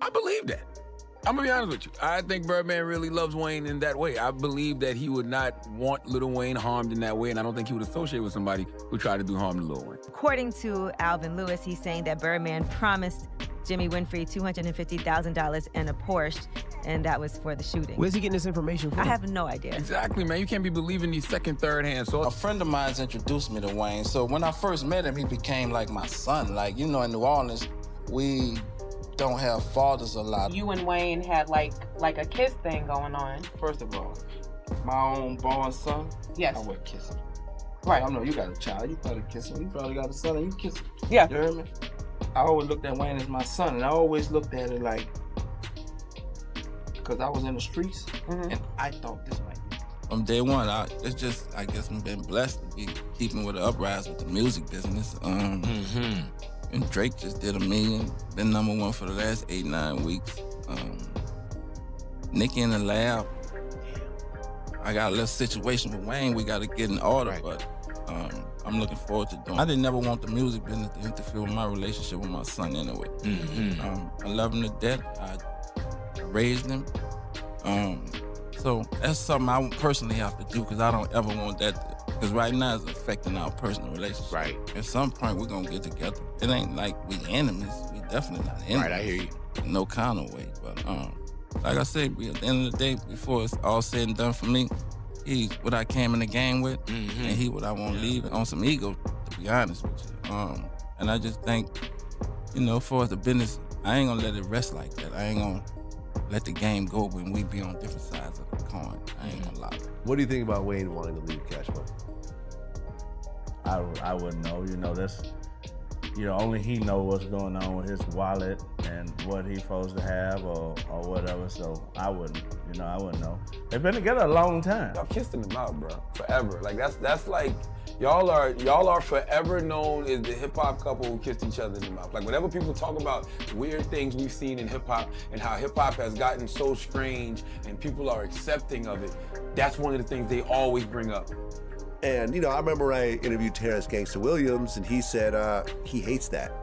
I believe that. I'm gonna be honest with you. I think Birdman really loves Wayne in that way. I believe that he would not want Lil Wayne harmed in that way, and I don't think he would associate with somebody who tried to do harm to Lil Wayne. According to Alvin Lewis, he's saying that Birdman promised Jimmy Winfrey $250,000 and a Porsche, and that was for the shooting. Where's he getting this information from? I have no idea. Exactly, man. You can't be believing these second, third hand A sources. friend of mine's introduced me to Wayne, so when I first met him, he became like my son. Like, you know, in New Orleans, we don't have fathers a lot. You and Wayne had like a kiss thing going on. First of all, my own born son, Yes. I would kiss him. Right. I know you got a child, you probably kiss him. You probably got a son and you kiss him. Yeah. You heard me? I always looked at Wayne as my son, and I always looked at it like, because I was in the streets, and I thought this might be. From day one, I guess I've been blessed to be keeping with the uprise with the music business. And Drake just did $1 million, been #1 for the last 8-9 weeks. Nicki in the lab. I got a little situation with Wayne we got to get in order, but I'm looking forward to doing. I didn't never want the music business to interfere with my relationship with my son anyway. I love him to death. I raised him. So that's something I personally have to do because I don't ever want that. Because right now it's affecting our personal relationship. Right. At some point we're gonna get together. It ain't like we enemies. We definitely not enemies. Right, I hear you. No kind of way. But like I said, at the end of the day, before it's all said and done for me, he's what I came in the game with, and he what I want to leave on some ego, to be honest with you. And I just think, you know, for the business, I ain't gonna let it rest like that. I ain't gonna let the game go when we be on different sides of the coin. I ain't gonna lie. What do you think about Wayne wanting to leave Cash Money? I wouldn't know. You know, that's, you know, only he know what's going on with his wallet and what he's supposed to have or whatever. So I wouldn't know. They've been together a long time. Y'all kissed in the mouth, bro, forever. Like that's like y'all are forever known as the hip hop couple who kissed each other in the mouth. Like whenever people talk about weird things we've seen in hip hop and how hip hop has gotten so strange and people are accepting of it, that's one of the things they always bring up. And you know, I remember I interviewed Terrence Gangsta Williams, and he said he hates that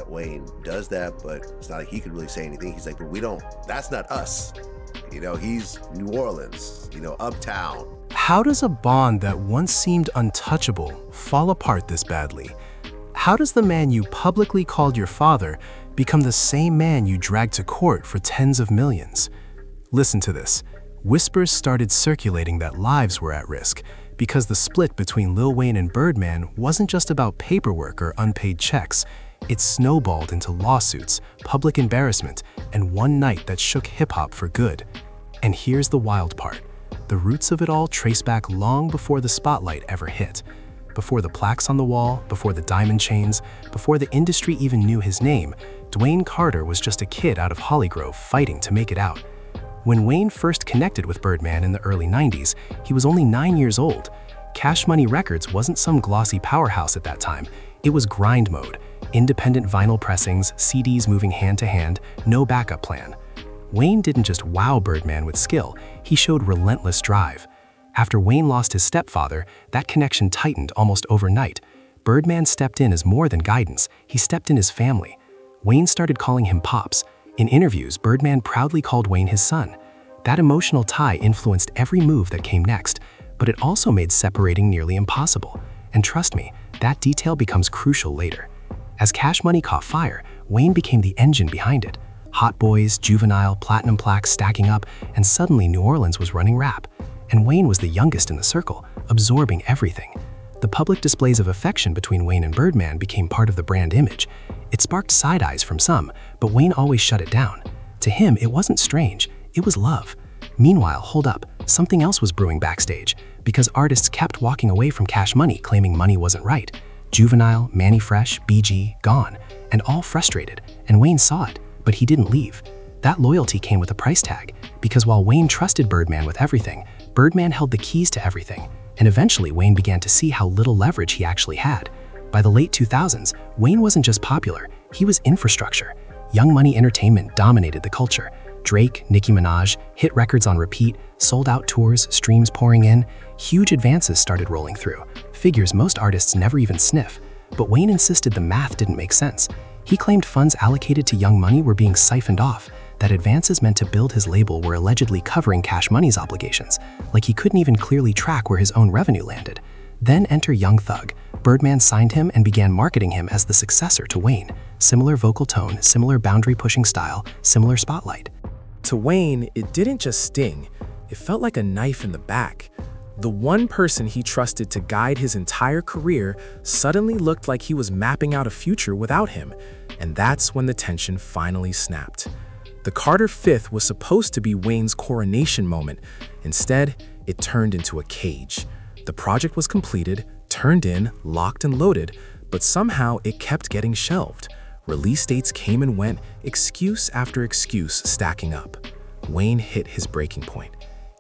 Wayne does that, but it's not like he could really say anything. He's like, but we don't. That's not us. You know, he's New Orleans. You know, uptown. How does a bond that once seemed untouchable fall apart this badly? How does the man you publicly called your father become the same man you dragged to court for tens of millions? Listen to this. Whispers started circulating that lives were at risk because the split between Lil Wayne and Birdman wasn't just about paperwork or unpaid checks. It snowballed into lawsuits, public embarrassment, and one night that shook hip-hop for good. And here's the wild part. The roots of it all trace back long before the spotlight ever hit. Before the plaques on the wall, before the diamond chains, before the industry even knew his name, Dwayne Carter was just a kid out of Hollygrove fighting to make it out. When Wayne first connected with Birdman in the early 90s, he was only 9 years old. Cash Money Records wasn't some glossy powerhouse at that time. It was grind mode, independent vinyl pressings, CDs moving hand to hand, no backup plan. Wayne didn't just wow Birdman with skill, he showed relentless drive. After Wayne lost his stepfather, that connection tightened almost overnight. Birdman stepped in as more than guidance, he stepped in as family. Wayne started calling him Pops. In interviews, Birdman proudly called Wayne his son. That emotional tie influenced every move that came next, but it also made separating nearly impossible. And trust me, that detail becomes crucial later. As Cash Money caught fire, Wayne became the engine behind it. Hot Boys, Juvenile, Platinum plaques stacking up, and suddenly New Orleans was running rap. And Wayne was the youngest in the circle, absorbing everything. The public displays of affection between Wayne and Birdman became part of the brand image. It sparked side eyes from some, but Wayne always shut it down. To him, it wasn't strange, it was love. Meanwhile, hold up, something else was brewing backstage, because artists kept walking away from Cash Money claiming money wasn't right. Juvenile, Manny Fresh, BG, gone, and all frustrated, and Wayne saw it, but he didn't leave. That loyalty came with a price tag, because while Wayne trusted Birdman with everything, Birdman held the keys to everything, and eventually Wayne began to see how little leverage he actually had. By the late 2000s, Wayne wasn't just popular, he was infrastructure. Young Money Entertainment dominated the culture. Drake, Nicki Minaj, hit records on repeat, sold-out tours, streams pouring in. Huge advances started rolling through, figures most artists never even sniff. But Wayne insisted the math didn't make sense. He claimed funds allocated to Young Money were being siphoned off, that advances meant to build his label were allegedly covering Cash Money's obligations, like he couldn't even clearly track where his own revenue landed. Then enter Young Thug. Birdman signed him and began marketing him as the successor to Wayne. Similar vocal tone, similar boundary-pushing style, similar spotlight. To Wayne, it didn't just sting. It felt like a knife in the back. The one person he trusted to guide his entire career suddenly looked like he was mapping out a future without him, and that's when the tension finally snapped. The Carter Fifth was supposed to be Wayne's coronation moment. Instead, it turned into a cage. The project was completed, turned in, locked and loaded, but somehow it kept getting shelved. Release dates came and went, excuse after excuse stacking up. Wayne hit his breaking point.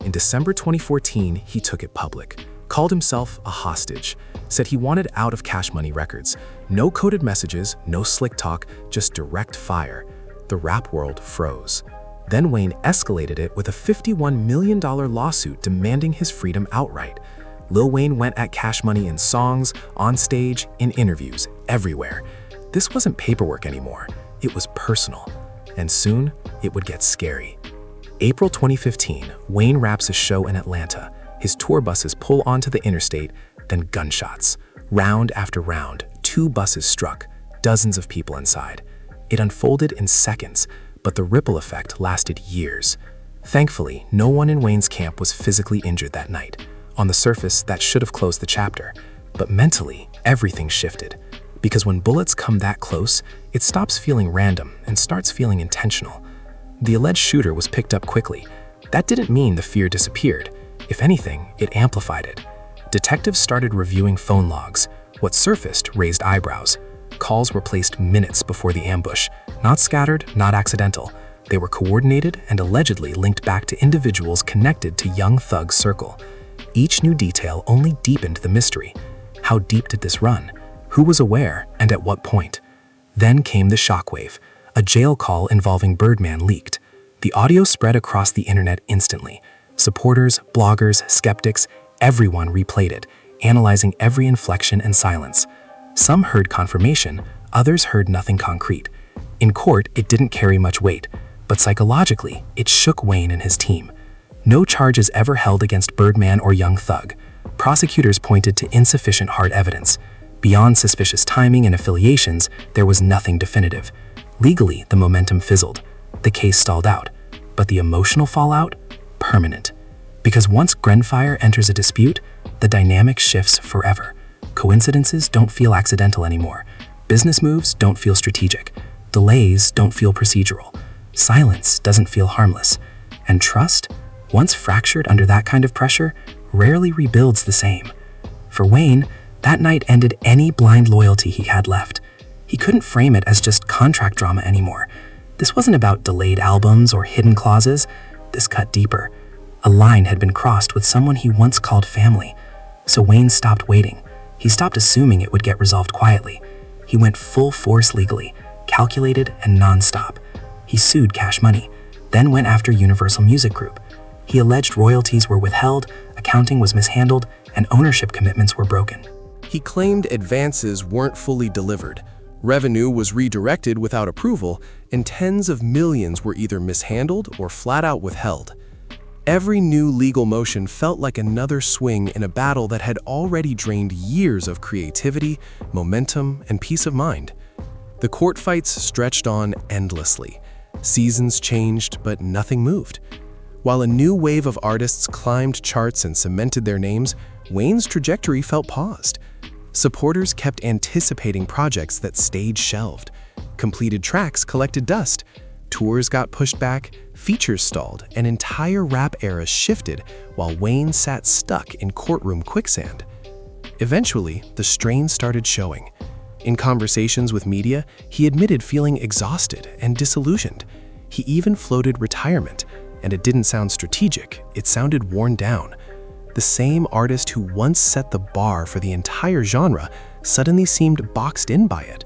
In December 2014, he took it public, called himself a hostage, said he wanted out of Cash Money Records. No coded messages, no slick talk, just direct fire. The rap world froze. Then Wayne escalated it with a $51 million lawsuit demanding his freedom outright. Lil Wayne went at Cash Money in songs, on stage, in interviews, everywhere. This wasn't paperwork anymore. It was personal. And soon, it would get scary. April 2015, Wayne wraps a show in Atlanta. His tour buses pull onto the interstate, then gunshots. Round after round, 2 buses struck, dozens of people inside. It unfolded in seconds, but the ripple effect lasted years. Thankfully, no one in Wayne's camp was physically injured that night. On the surface, that should have closed the chapter. But mentally, everything shifted. Because when bullets come that close, it stops feeling random and starts feeling intentional. The alleged shooter was picked up quickly. That didn't mean the fear disappeared. If anything, it amplified it. Detectives started reviewing phone logs. What surfaced raised eyebrows. Calls were placed minutes before the ambush. Not scattered, not accidental. They were coordinated and allegedly linked back to individuals connected to Young Thug's circle. Each new detail only deepened the mystery. How deep did this run? Who was aware and at what point? Then came the shockwave. A jail call involving Birdman leaked. The audio spread across the internet instantly. Supporters, bloggers, skeptics, everyone replayed it, analyzing every inflection and silence. Some heard confirmation, others heard nothing concrete. In court, it didn't carry much weight, but psychologically, it shook Wayne and his team. No charges ever held against Birdman or Young Thug. Prosecutors pointed to insufficient hard evidence. Beyond suspicious timing and affiliations, there was nothing definitive. Legally, the momentum fizzled. The case stalled out. But the emotional fallout? Permanent. Because once Grenfire enters a dispute, the dynamic shifts forever. Coincidences don't feel accidental anymore. Business moves don't feel strategic. Delays don't feel procedural. Silence doesn't feel harmless. And trust, once fractured under that kind of pressure, rarely rebuilds the same. For Wayne, that night ended any blind loyalty he had left. He couldn't frame it as just contract drama anymore. This wasn't about delayed albums or hidden clauses. This cut deeper. A line had been crossed with someone he once called family. So Wayne stopped waiting. He stopped assuming it would get resolved quietly. He went full force legally, calculated and non-stop. He sued Cash Money, then went after Universal Music Group. He alleged royalties were withheld, accounting was mishandled, and ownership commitments were broken. He claimed advances weren't fully delivered. Revenue was redirected without approval, and tens of millions were either mishandled or flat out withheld. Every new legal motion felt like another swing in a battle that had already drained years of creativity, momentum, and peace of mind. The court fights stretched on endlessly. Seasons changed, but nothing moved. While a new wave of artists climbed charts and cemented their names, Wayne's trajectory felt paused. Supporters kept anticipating projects that stayed shelved. Completed tracks collected dust. Tours got pushed back, features stalled, an entire rap era shifted while Wayne sat stuck in courtroom quicksand. Eventually, the strain started showing. In conversations with media, he admitted feeling exhausted and disillusioned. He even floated retirement, and it didn't sound strategic, it sounded worn down. The same artist who once set the bar for the entire genre suddenly seemed boxed in by it.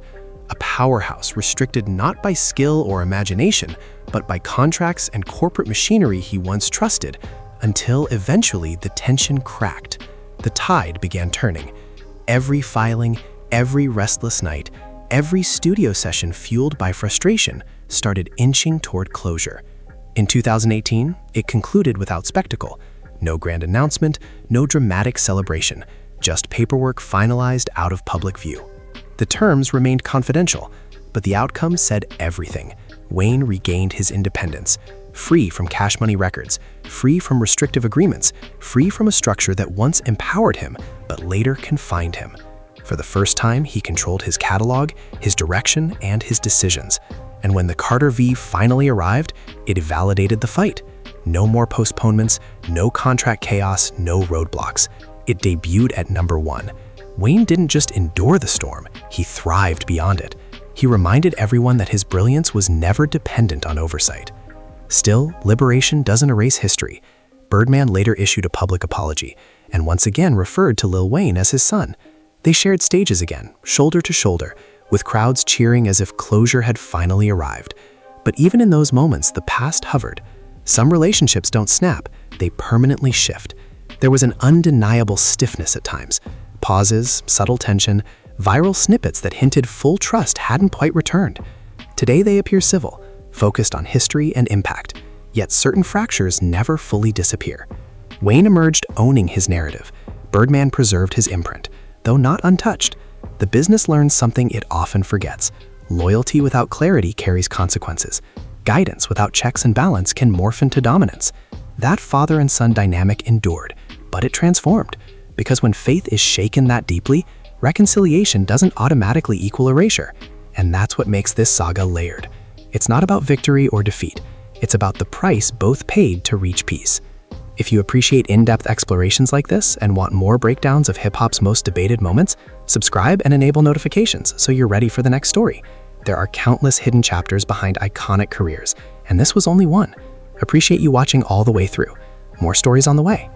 A powerhouse restricted not by skill or imagination, but by contracts and corporate machinery he once trusted, until eventually the tension cracked. The tide began turning. Every filing, every restless night, every studio session fueled by frustration started inching toward closure. In 2018, it concluded without spectacle. No grand announcement, no dramatic celebration, just paperwork finalized out of public view. The terms remained confidential, but the outcome said everything. Wayne regained his independence, free from cash money records, free from restrictive agreements, free from a structure that once empowered him, but later confined him. For the first time, he controlled his catalog, his direction, and his decisions. And when the Carter V finally arrived, it validated the fight. No more postponements, no contract chaos, no roadblocks. It debuted at #1. Wayne didn't just endure the storm, he thrived beyond it. He reminded everyone that his brilliance was never dependent on oversight. Still, liberation doesn't erase history. Birdman later issued a public apology, and once again referred to Lil Wayne as his son. They shared stages again, shoulder to shoulder, with crowds cheering as if closure had finally arrived. But even in those moments, the past hovered. Some relationships don't snap, they permanently shift. There was an undeniable stiffness at times. Pauses, subtle tension, viral snippets that hinted full trust hadn't quite returned. Today they appear civil, focused on history and impact, yet certain fractures never fully disappear. Wayne emerged owning his narrative. Birdman preserved his imprint, though not untouched. The business learns something it often forgets. Loyalty without clarity carries consequences. Guidance without checks and balance can morph into dominance. That father and son dynamic endured, but it transformed. Because when faith is shaken that deeply, reconciliation doesn't automatically equal erasure. And that's what makes this saga layered. It's not about victory or defeat. It's about the price both paid to reach peace. If you appreciate in-depth explorations like this and want more breakdowns of hip-hop's most debated moments, subscribe and enable notifications so you're ready for the next story. There are countless hidden chapters behind iconic careers, and this was only one. Appreciate you watching all the way through. More stories on the way.